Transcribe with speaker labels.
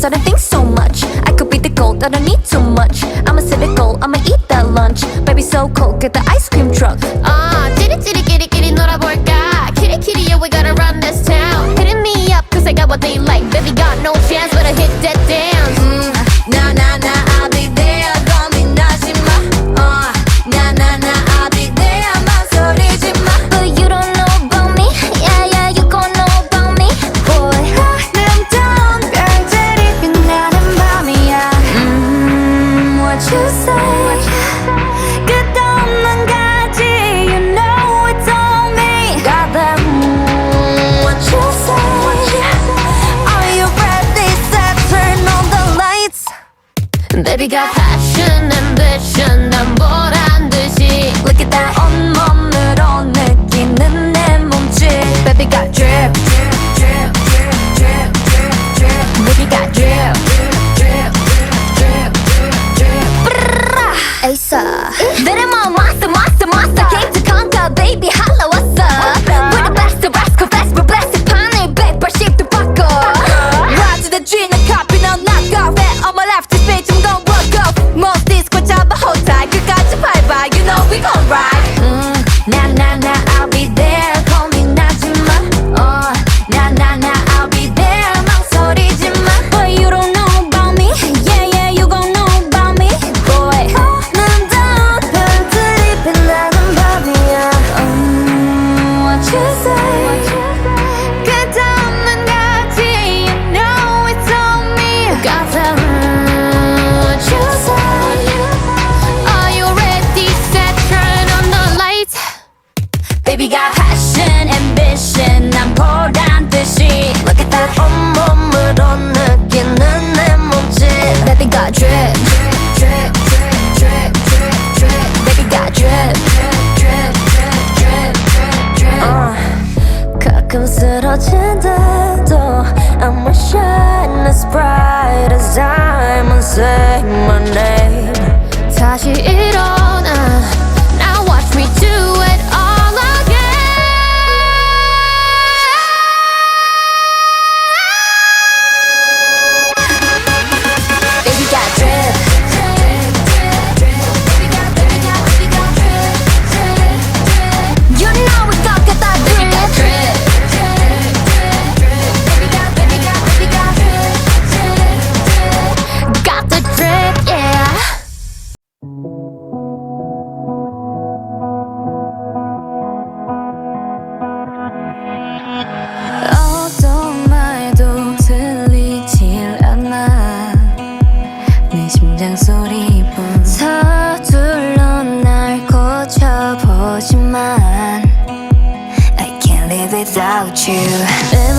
Speaker 1: certain things so much. I could be the gold, I don't need too much. I'm a cynical, I'ma eat that lunch. Baby so cold, get the ice cream truck.
Speaker 2: 찌릿찌릿 끼리끼리 놀아볼까. kitty, yeah, we gotta run this town. Hitting me up, cause I got what they like. Baby got no chance, better hit that dance.
Speaker 1: Nah, I'll be there. 고민하지 마. I'll be there. 망설이지 마. But you don't know about me. Yeah, you gon' know about me. Boy, 아름다운 별들이 빛나는 밤이야. What you say? 끝없는 가지, you know it's on me. Got that, what you say? Are you ready? Set, turn on the lights.
Speaker 2: Baby got passion, ambition, 난 보란 듯이.
Speaker 1: Look at that 온몸으로 느끼는 내 몸짓. Baby got drip, drip, drip, drip, drip, drip, drip. Baby got drip, drip, drip, drip, drip, drip. Asa, 내래 뭐 monster, monster, monster. Came to conquer, baby holla what's up. We're the best of rascal, best, we're blessed. 판을 180도 바꿔. Rise to the G, 나 copy, 넌 knock off. On my left, this bitch, I'm gon' walk off. Most disco 잡아 hold tight. 끝까지 밟아, you know we gon' ride. Nah, I'll be there. 고민하지 마. Nah, I'll be there. 망설이지 마. But you don't know about me. Yeah, you gon' know about me. Boy, 아름다운 별들이 빛나는 밤이야. What you say? 끝없는 가지, you know it's on me.
Speaker 2: Got that, what you say? Are you ready? Set, turn on the lights.
Speaker 1: Baby got passion, ambition, 난 보란 듯이. Look at that 온몸으로 느끼는 내 몸짓. Baby got drip, drip, drip, drip, drip, drip. Baby got drip, drip, drip, drip, drip, drip. 가끔 쓰러진데도 I'ma shine as bright as diamond. Say my name.
Speaker 2: 다시 일어나. Now watch me do it all again.
Speaker 1: Baby got drip, drip, drip, drip. Baby got drip, you know we got that drip. Baby got drip, drip, drip, drip. Baby got drip,
Speaker 2: Got the drip, yeah.
Speaker 1: 어떤 말도 들리질 않아. 내 심장 소리뿐 서둘러 날 고쳐보지만 I can't live without you.